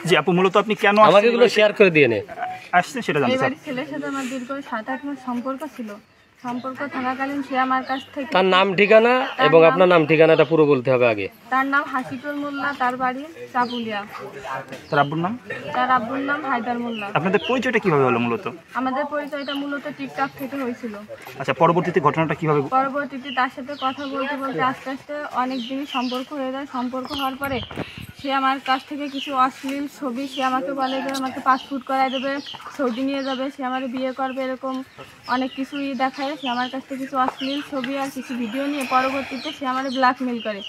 জি আপু, মূলত আপনি কেন আমাকে এগুলো শেয়ার করে দিয়ে আসছেন সেটা জানতে চাই। ছেলের সাথে আমার দীর্ঘ 7-8 মাস সম্পর্ক ছিল। সম্পর্ক থাকাকালীন সে আমার কাছ থেকে তার নাম ঠিকানা এবং আপনার নাম ঠিকানাটা পুরো বলতে হবে আগে। তার নাম হাসিকুল মোল্লা, তার বাড়ি চাপুলিয়া। তার আব্বুর নাম? তার আব্বুর নাম হায়দার মোল্লা। আপনাদের পরিচয়টা কিভাবে হলো মূলত? আমাদের পরিচয়টা মূলত টিকটক থেকে হয়েছিল। আচ্ছা, পরবর্তীতে ঘটনাটা কিভাবে? পরবর্তীতে তার সাথে কথা বলতে বলতে আস্তে আস্তে অনেক দিনই সম্পর্ক হয়ে যায়। সম্পর্ক হওয়ার পরে সে আমার কাছ থেকে কিছু অশ্লীল ছবি, সে আমাকে বলে যে আমাকে পাসপোর্ট করায় দেবে, সৌদি নিয়ে যাবে, সে আমার বিয়ে করবে, এরকম অনেক কিছুই দেখায়। সে আমার কাছ থেকে কিছু অশ্লীল ছবি আর কিছু ভিডিও নিয়ে পরবর্তীতে সে আমার ব্ল্যাকমেল করে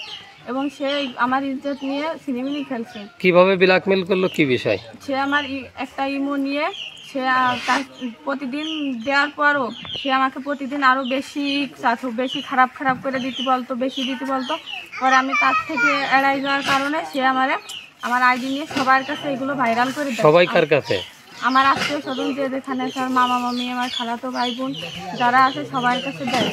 এবং সে আমার ইজ্জত নিয়ে সিনেমিনি খেলছে। কিভাবে ব্ল্যাকমেল করলো, কি বিষয়? সে আমার একটা ইমো নিয়ে সে তার প্রতিদিন দেওয়ার পরও সে আমাকে প্রতিদিন আরও বেশি খারাপ করে দিতে বলতো, বেশি দিতে বলতো। পরে আমি তার থেকে এড়াই যাওয়ার কারণে সে আমার আইডি নিয়ে সবার কাছে এগুলো ভাইরাল করে দেয়। সবাই কার কাছে? আমার আত্মীয় স্বজন যেখানে স্যার, মামা মামি, আমার খালাতো ভাই বোন যারা আছে সবার কাছে দেয়।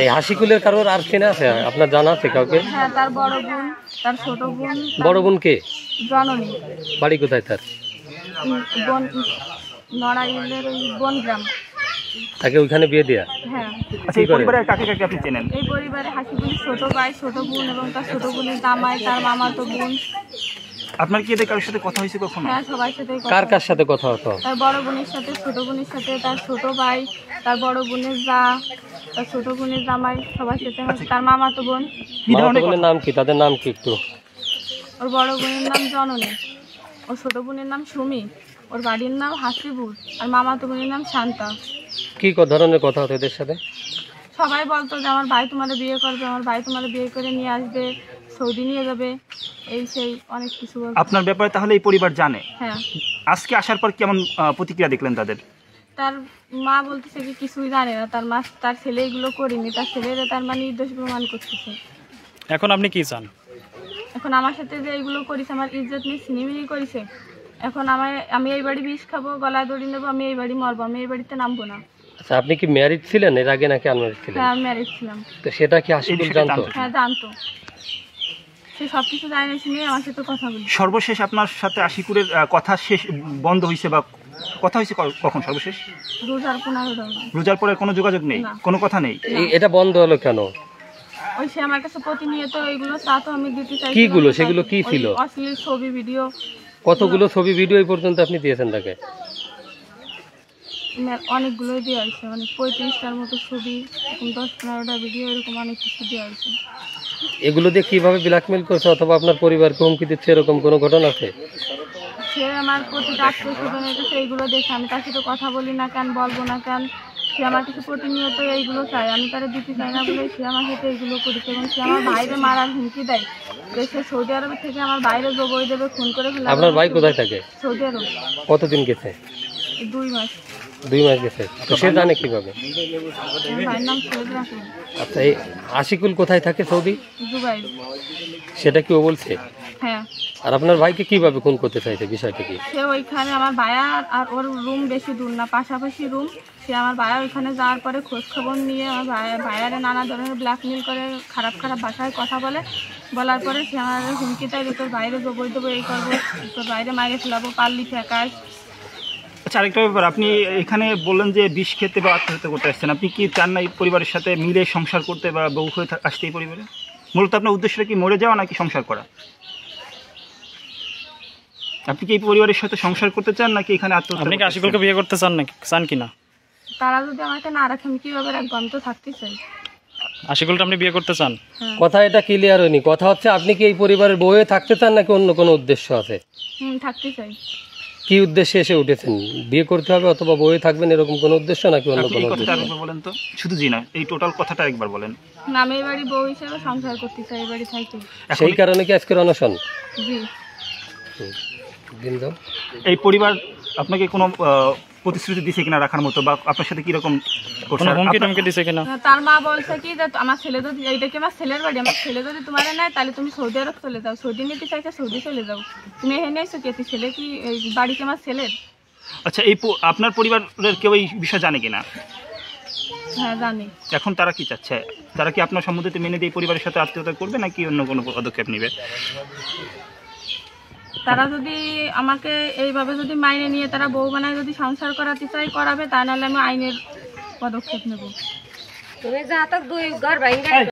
এই হাসিকুলের কারোর আর চেনা আছে আপনার জানা আছে কাউকে? হ্যাঁ, তার বড় বোন, তার ছোট বোন। বড় বোন কে? জননী। বাড়ি কোথায় তার? নড়াইলের ওই বনগ্রাম। তাকে ওইখানে বিয়ে দেয়া? হ্যাঁ। আচ্ছা, এই পরিবারের কাকে কাকে আপনি চেনেন? এই পরিবারে হাসিকুলের ছোট ভাই, ছোট বোন এবং তার ছোট বোনের জামাই, তার মামাতো বোন। আপনার কি এদের কারোর সাথে কথা হয়েছে কখনো? হ্যাঁ, সবার সাথে। কার কার সাথে কথা হতো? তার বড় বোনের সাথে, ছোট বোনের সাথে, তার ছোট ভাই, তার বড় বোনের যা, তার ছোট বোনের জামাই, সবার সাথে। তার মামাতো বোন। মামাতো বোনের নাম কি? তাদের নাম কি একটু? ওর বড় বোনের নাম জননী, ওর ছোট বোনের নাম সুমি, ওর বাড়ির নাম হাসিপুর, আর মামাতো বোনের নাম শান্তা। কি ধরনের কথা হতো এদের সাথে? সবাই বলতো যে আমার ভাই তোমার বিয়ে করবে, আমার ভাই তোমার বিয়ে করে নিয়ে আসবে, সৌদি নিয়ে যাবে, এই সেই অনেক কিছু বলতো। আপনার ব্যাপারে তাহলে এই পরিবার জানে? হ্যাঁ। আজকে আসার পর কেমন প্রতিক্রিয়া দেখলেন তাদের? তার মা বলতেছে কি কিছুই জানে না, তার ছেলে এগুলো করেনি, তার ছেলেরা তার নির্দোষ প্রমাণ করতেছে। এখন আপনি কি চান? এখন আমার সাথে যে এইগুলো করেছে, আমার ইজ্জত নিয়ে সিনেমিনি করেছে, এখন আমি এই বাড়ি বিষ খাবো, গলায় দড়ি নেবো, আমি এই বাড়ি মরবো, আমি এই বাড়িতে নামবো না। আচ্ছা, আপনি কি ম্যারিড ছিলেন এর আগে নাকি আনম্যারিড ছিলেন? হ্যাঁ, আমি ম্যারিড ছিলাম। তো সেটা কি হাসিকুল জানতো? হ্যাঁ, জানতো। সে সবকিছু জানে, শুনে আমার সাথে কথা বলি। সর্বশেষ আপনার সাথে আশিকুরের কথা শেষ বন্ধ হয়েছে বা কথা হয়েছে কখন সর্বশেষ? রোজার 15 দিন। রোজার পরে কোনো যোগাযোগ নেই, কোনো কথা নেই? এটা বন্ধ হলো কেন? ওই সে আমার কাছে প্রতিনিয়ত এইগুলো চাতো, আমি দিতে চাই। কিগুলো? সেগুলো কি ছিল? অশ্লীল ছবি, ভিডিও। কতগুলো ছবি ভিডিও এই পর্যন্ত আপনি দিয়েছেন তাকে? অনেকগুলোই দেওয়া হয়েছে, মানে 35টার মতো ছবি, এরকম 10-15টা ভিডিও, এরকম অনেক কিছু দেওয়া হয়েছে। এগুলো দিয়ে কিভাবে ব্ল্যাকমেল করছে অথবা আপনার পরিবারকে হুমকি দিচ্ছে, এরকম কোনো ঘটনা আছে? সে আমার প্রতিটা আত্মীয় স্বজনের কাছে এইগুলো দেখে, আমি তার সাথে কথা বলি না কেন, বলবো না কেন, সে আমার কাছে প্রতিনিয়ত এইগুলো চাই, আমি তারা দিতে চাই না বলে সে আমার সাথে এইগুলো করেছে। এবং সে আমার বাইরে মারার হুমকি দেয় যে সে সৌদি আরব থেকে আমার বাইরে জবই দেবে, খুন করে ফেলে। আপনার ভাই কোথায় থাকে? সৌদি আরব। কতদিন গেছে? 2 মাস। 2 মাস গেছে। তো সে জানে কিভাবে? ভাইয়ের নাম সৈয়দ রাসেল। আচ্ছা, এই আশিকুল কোথায় থাকে? Saudi, Dubai. সেটা কি ও বলছে? হ্যাঁ। আর আপনার ভাইকে কিভাবে খুন করতে চাইছে, বিষয়টা কি? সে ওইখানে আমার ভাইয়া আর ওর রুম বেশি দূর না, পাশাপাশি রুম। সে আমার ভাইয়া ওইখানে যাওয়ার পরে খোঁজ খবর নিয়ে আমার ভাইয়ারে নানা ধরনের ব্ল্যাকমেল করে, খারাপ ভাষায় কথা বলার পরে সে আমার হুমকি দেয় যে তোর বাইরে জবই দেবো, এই করবো, তোর বাইরে মাইরে ফেলাবো, পারলি ফেকাস। আচ্ছা, আরেকটা ব্যাপার, আপনি এখানে বললেন যে বিষ খেতে বা আত্মহত্যা করতে আসছেন, আপনি কি চান না এই পরিবারের সাথে মিলে সংসার করতে বা বউ হয়ে আসতে এই পরিবারে? মূলত আপনার উদ্দেশ্যটা কি মরে যাওয়া নাকি সংসার করা? আপনি কি এই পরিবারের সাথে সংসার করতে চান নাকি এখানে আত্মহত্যা? আপনি কি আশিকুলকে বিয়ে করতে চান কিনা? তারা যদি আমাকে না রাখে আমি কীভাবে রাখবো? আমি তো থাকতে চাই। আশিকুলটা আপনি বিয়ে করতে চান? কথা এটা ক্লিয়ার হয়নি। কথা হচ্ছে আপনি কি এই পরিবারের বউয়ে থাকতে চান নাকি অন্য কোনো উদ্দেশ্য আছে? থাকতে চাই। কি উদ্দেশ্যে এসে উঠেছেন? বিয়ে করতে হবে অথবা বউয়ে থাকবেন, এরকম কোনো উদ্দেশ্য নাকি অন্য কোনো উদ্দেশ্য? বলেন তো, শুধু জি না, এই টোটাল কথাটা একবার বলেন। না, আমি এই বাড়ি বউ হিসেবে সংসার করতে চাই, এই বাড়ি থাকতে। সেই কারণে কি আজকের অনশন? জি। এই পরিবার আপনাকে কোনো প্রতিশ্রুতি দিছে কিনা রাখার মতো, বা আপনার সাথে কিরকম হুমকি দিছে কিনা? তার মা বলছে কি যে আমার ছেলে যদি, এইটা কি আমার ছেলের বাড়ি, আমার ছেলে যদি তোমার নেয় তাহলে তুমি সৌদি আরব চলে যাও, সৌদি নিতে চাইছে সৌদি চলে যাও, তুমি এখানে এসো কি? ছেলে কি বাড়ি কি আমার ছেলের? আচ্ছা, এই আপনার পরিবারের কেউ এই বিষয় জানে কিনা? হ্যাঁ জানি। এখন তারা কি চাচ্ছে? তারা কি আপনার সম্মতিতে মেনে দিয়ে পরিবারের সাথে আত্মীয়তা করবে নাকি অন্য কোনো পদক্ষেপ নেবে? তারা যদি আমাকে এইভাবে যদি মাইনে নিয়ে তারা বউ বানায় যদি সংসার করাতে চাই করাবে, তা নাহলে আমি আইনের পদক্ষেপ নেব।